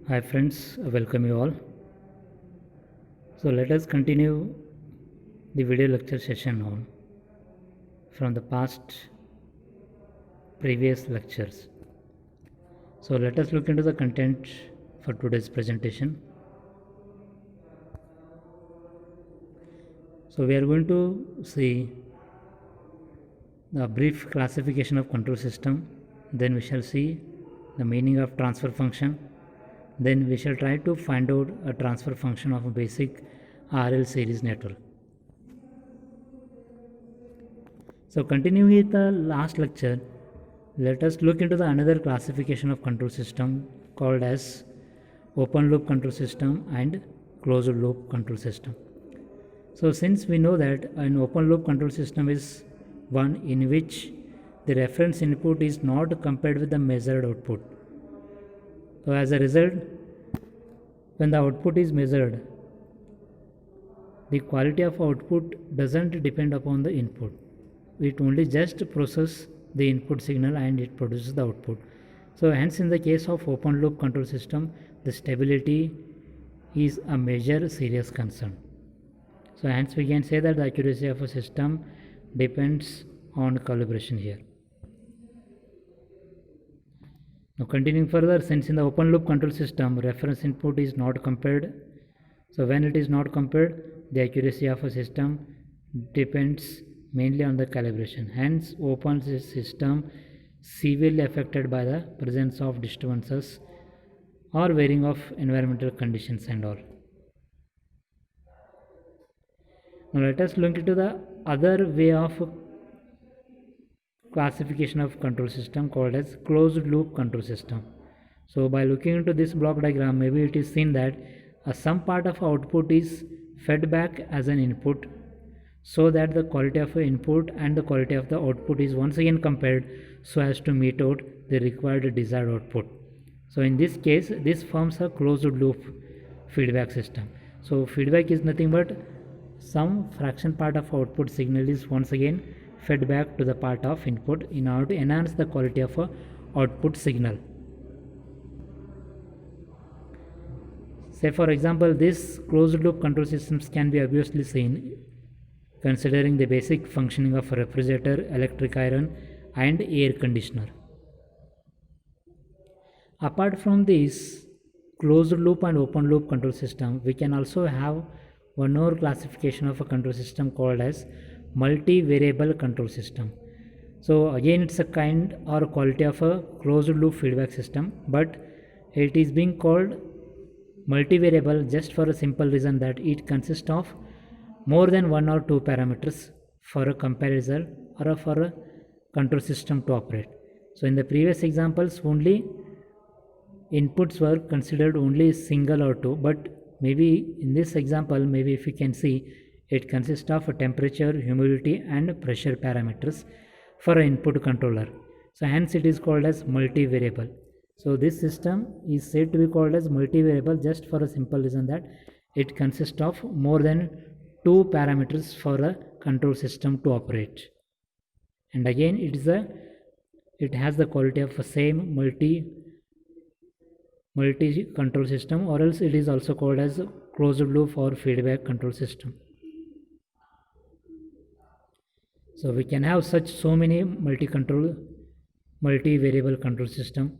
Hi friends, welcome you all. So let us continue the video lecture session on from the past previous lectures. So let us look into the content for today's presentation. So we are going to see the brief classification of control system, then we shall see the meaning of transfer function, then we shall try to find out a transfer function of a basic RL series network. So continuing with the last lecture, let us look into the another classification of control system called as open loop control system and closed loop control system. So since we know that an open loop control system is one in which the reference input is not compared with the measured output. So as a result, when the output is measured, the quality of output doesn't depend upon the input. It only just processes the input signal and it produces the output. So hence in the case of open loop control system, the stability is a major serious concern. So hence we can say that the accuracy of a system depends on calibration here. Now continuing further, since in the open loop control system reference input is not compared, so when it is not compared, the accuracy of a system depends mainly on the calibration. Hence open system severely affected by the presence of disturbances or varying of environmental conditions and all. Now let us look into the other way of classification of control system called as closed loop control system. So by looking into this block diagram, maybe it is seen that some part of output is fed back as an input, so that the quality of the input and the quality of the output is once again compared so as to meet out the required desired output. So in this case, this forms a closed loop feedback system. So feedback is nothing but some fraction part of output signal is once again fed back to the part of input in order to enhance the quality of a output signal. Say for example, this closed loop control systems can be obviously seen considering the basic functioning of a refrigerator, electric iron and air conditioner. Apart from this closed loop and open loop control system, we can also have one more classification of a control system called as multi-variable control system. So again it's a kind or quality of a closed loop feedback system, but it is being called multivariable just for a simple reason that it consists of more than one or two parameters for a comparison or for a control system to operate. So in the previous examples only inputs were considered only single or two, but maybe in this example, maybe if you can see, it consists of a temperature, humidity and pressure parameters for an input controller. So hence it is called as multivariable. So this system is said to be called as multivariable just for a simple reason that it consists of more than two parameters for a control system to operate. And again it has the quality of a same multi control system, or else it is also called as closed loop or feedback control system. So we can have so many multi-variable control system.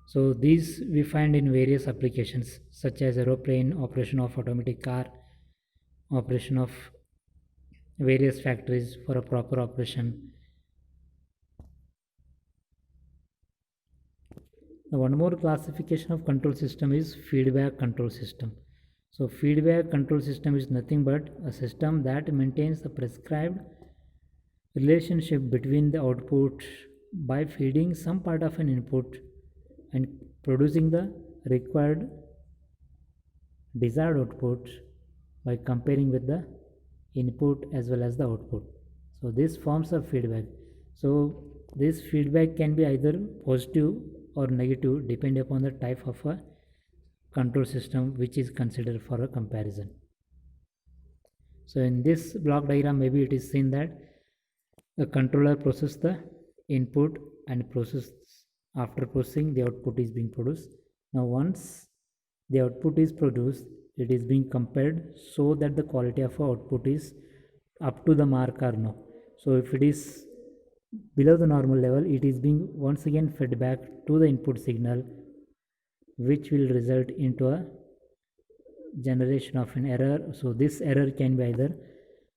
So these we find in various applications such as aeroplane, operation of automatic car, operation of various factories for a proper operation. Now one more classification of control system is feedback control system. So feedback control system is nothing but a system that maintains the prescribed relationship between the output by feeding some part of an input and producing the required desired output by comparing with the input as well as the output. So this forms of feedback. So this feedback can be either positive or negative depending upon the type of a control system which is considered for a comparison. So in this block diagram, maybe it is seen that the controller processes the input and after processing the output is being produced. Now once the output is produced, it is being compared so that the quality of output is up to the mark or no. So if it is below the normal level, it is being once again fed back to the input signal, which will result into a generation of an error. So this error can be either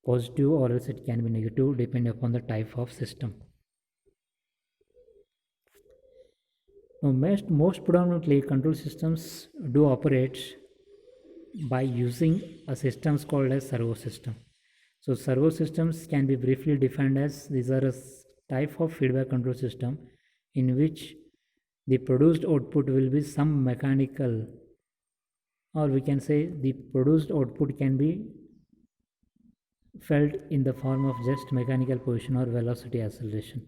positive or else it can be negative depending upon the type of system. Now most predominantly control systems do operate by using a systems called as servo system. So servo systems can be briefly defined as these are a type of feedback control system in which the produced output will be some mechanical, or we can say the produced output can be felt in the form of just mechanical position or velocity acceleration.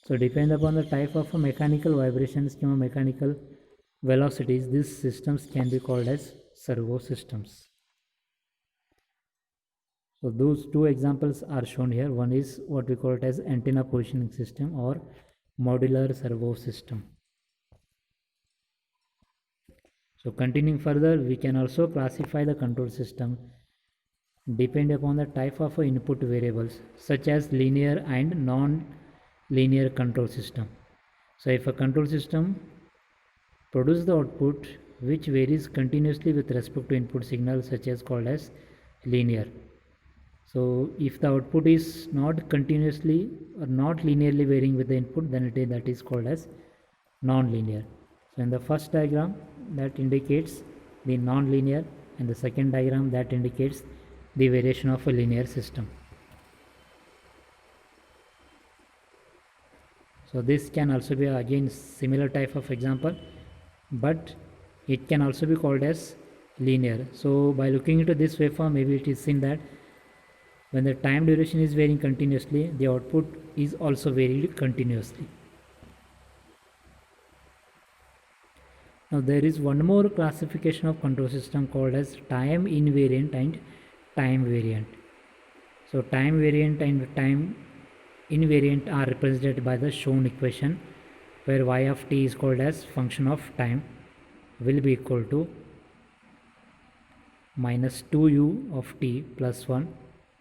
So depend upon the type of mechanical vibrations or mechanical velocities, these systems can be called as servo systems. So those two examples are shown here. One is what we call it as antenna positioning system or modular servo system. So continuing further, we can also classify the control system depending upon the type of input variables such as linear and non-linear control system. So if a control system produces the output which varies continuously with respect to input signal such as called as linear. So if the output is not continuously or not linearly varying with the input, then that is called as non-linear. So in the first diagram that indicates the non-linear, and the second diagram that indicates the variation of a linear system. So this can also be again similar type of example, but it can also be called as linear. So by looking into this waveform, maybe it is seen that when the time duration is varying continuously, the output is also varied continuously. Now there is one more classification of control system called as time invariant and time variant. So time variant and time invariant are represented by the shown equation, where y of t is called as function of time will be equal to minus 2u of t plus 1,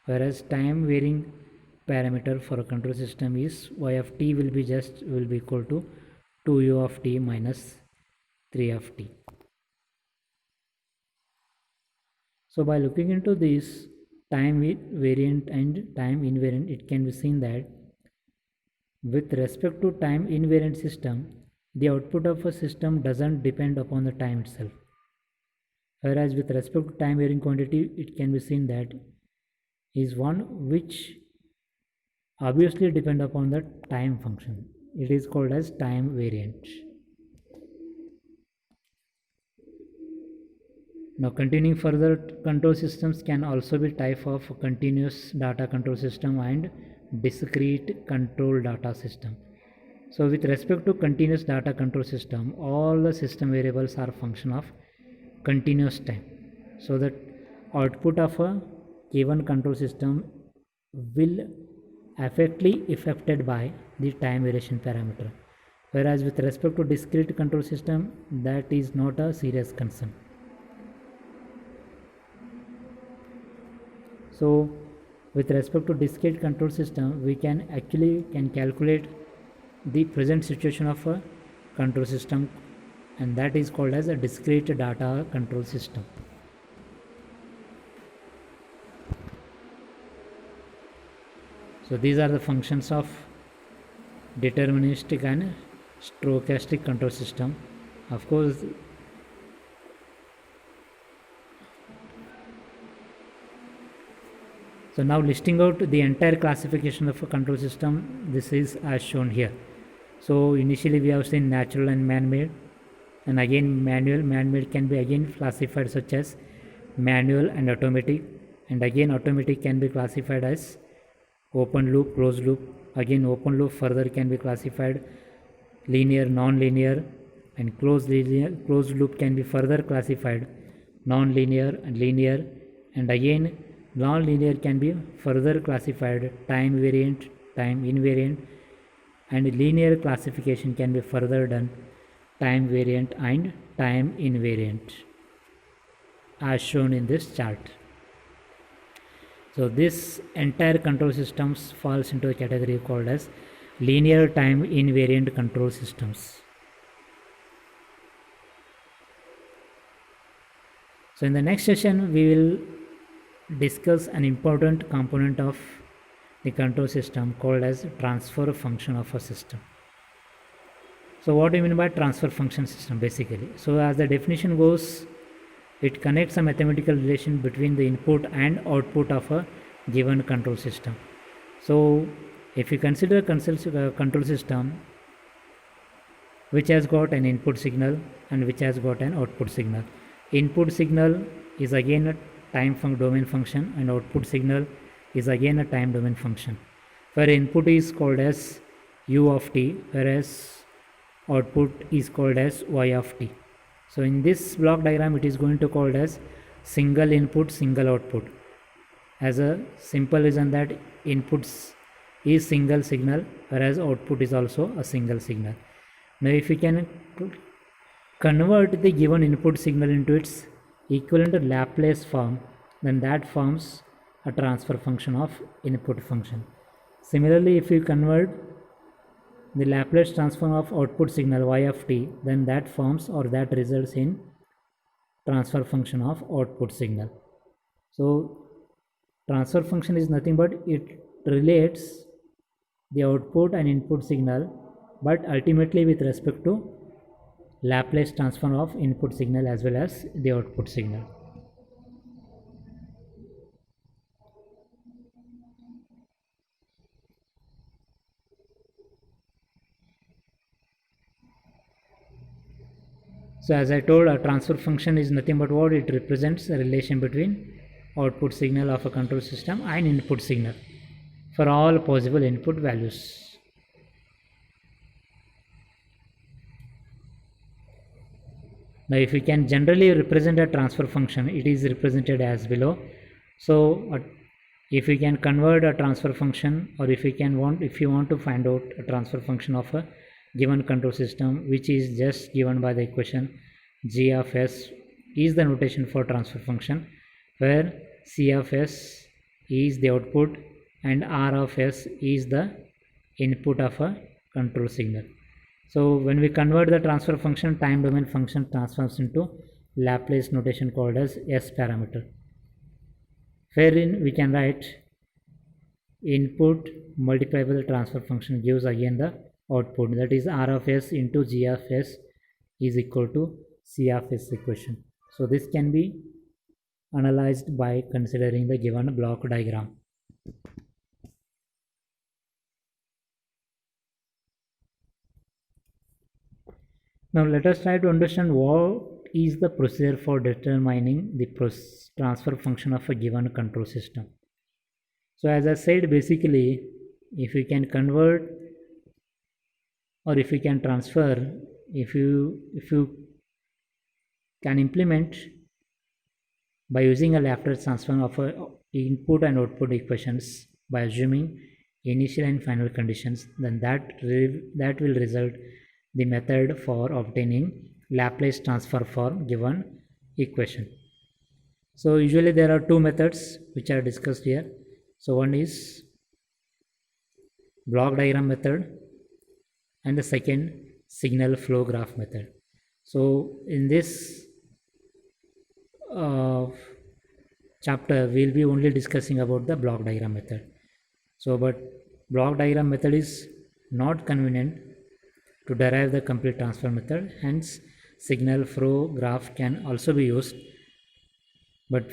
whereas time varying parameter for a control system is y of t will be equal to 2u of t minus 3 of t. So by looking into this time variant and time invariant, it can be seen that with respect to time invariant system, the output of a system doesn't depend upon the time itself, whereas with respect to time varying quantity, it can be seen that is one which obviously depend upon the time function. It is called as time variant. Now continuing further, control systems can also be type of continuous data control system and discrete control data system. So with respect to continuous data control system, all the system variables are function of continuous time. So that output of a given control system will affected by the time variation parameter. Whereas with respect to discrete control system, that is not a serious concern. So with respect to discrete control system, we can calculate the present situation of a control system, and that is called as a discrete data control system. So these are the functions of deterministic and stochastic control system. Of course, so now listing out the entire classification of a control system, this is as shown here. So initially we have seen natural and man-made, and again manual. Man-made can be again classified such as manual and automatic, and again automatic can be classified as open loop, closed loop. Again open loop further can be classified linear, non-linear, and closed loop can be further classified non-linear and linear, and again non-linear can be further classified time variant, time invariant, and linear classification can be further done time variant and time invariant. as shown in this chart. So this entire control systems falls into a category called as linear time invariant control systems. So in the next session we will discuss an important component of the control system called as transfer function of a system. So what do you mean by transfer function system basically? So as the definition goes, it connects a mathematical relation between the input and output of a given control system. So if you consider a control system which has got an input signal and which has got an output signal. Input signal is again a time domain function and output signal is again a time domain function, where input is called as u of t whereas output is called as y of t. So in this block diagram it is going to called as single input single output, as a simple reason that inputs is single signal whereas output is also a single signal. Now if we can convert the given input signal into its equivalent Laplace form, then that forms a transfer function of input function. Similarly, if you convert the Laplace transform of output signal y of t, then that forms or that results in transfer function of output signal. So transfer function is nothing but it relates the output and input signal, but ultimately with respect to Laplace transform of input signal as well as the output signal. So as I told, a transfer function is nothing but what it represents a relation between output signal of a control system and input signal for all possible input values. Now if we can generally represent a transfer function, it is represented as below. So if we can convert a transfer function, or if you want to find out a transfer function of a given control system, which is just given by the equation g of s is the notation for transfer function, where c of s is the output and r of s is the input of a control signal. So when we convert the transfer function, time domain function transforms into Laplace notation called as S parameter, wherein we can write input multiplied by the transfer function gives again the output, that is r of s into g of s is equal to c of s equation. So this can be analyzed by considering the given block diagram. Now let us try to understand what is the procedure for determining the transfer function of a given control system. So as I said, basically if we can convert or if we can transfer, if you can implement by using a Laplace transform of a input and output equations by assuming initial and final conditions, then that will result the method for obtaining Laplace transfer for given equation. So usually there are two methods which are discussed here. So one is block diagram method and the second signal flow graph method. So in this chapter we will be only discussing about the block diagram method. So but block diagram method is not convenient to derive the complete transfer method, hence signal flow graph can also be used, but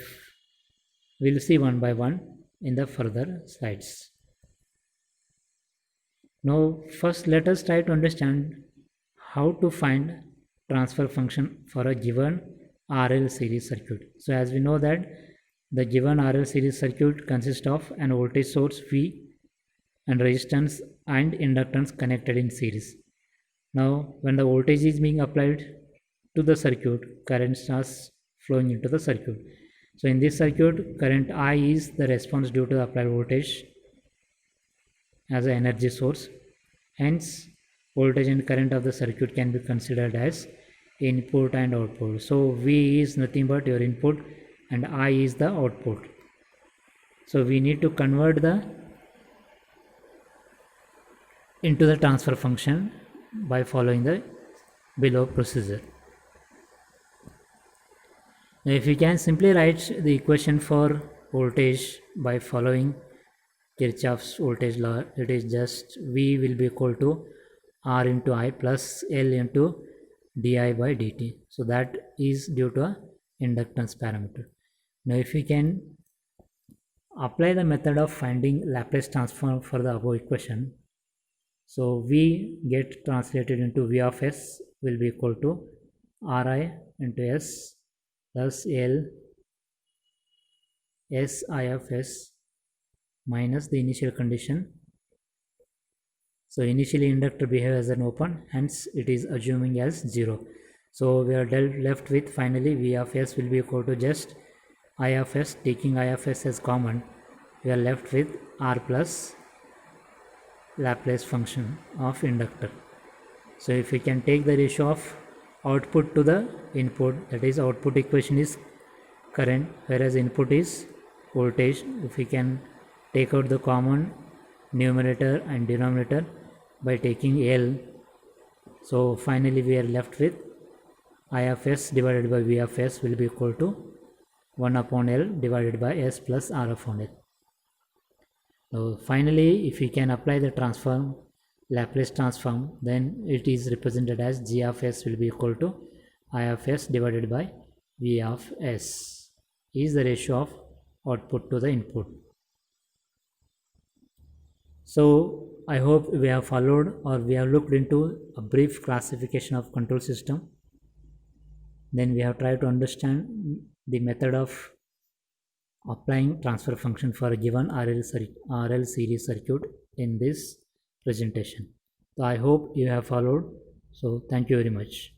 we'll see one by one in the further slides. Now first let us try to understand how to find transfer function for a given RL series circuit. So as we know that the given RL series circuit consists of an voltage source V and resistance and inductance connected in series. Now when the voltage is being applied to the circuit, current starts flowing into the circuit. So in this circuit, current I is the response due to the applied voltage as an energy source. Hence voltage and current of the circuit can be considered as input and output. So V is nothing but your input and I is the output. So we need to convert the into the transfer function by following the below procedure. Now if we can simply write the equation for voltage by following Kirchhoff's voltage law, it is just V will be equal to R into I plus L into di by dt. So that is due to a inductance parameter. Now if we can apply the method of finding Laplace transform for the above equation, so V get translated into V of S will be equal to Ri into S plus L S I of S minus the initial condition. So initially inductor behaves as an open, hence it is assuming as 0. So we are left with finally V of S will be equal to just I of S. Taking I of S as common, we are left with R plus Laplace function of inductor. So if we can take the ratio of output to the input, that is output equation is current whereas input is voltage. If we can take out the common numerator and denominator by taking L, so finally we are left with I of S divided by V of S will be equal to 1 upon L divided by S plus R upon L. Now finally if we can apply the transform Laplace transform, then it is represented as G of S will be equal to I of S divided by V of S is the ratio of output to the input. So I hope we have followed or we have looked into a brief classification of control system. Then we have tried to understand the method of applying transfer function for a given RL series circuit in this presentation. So I hope you have followed. So thank you very much.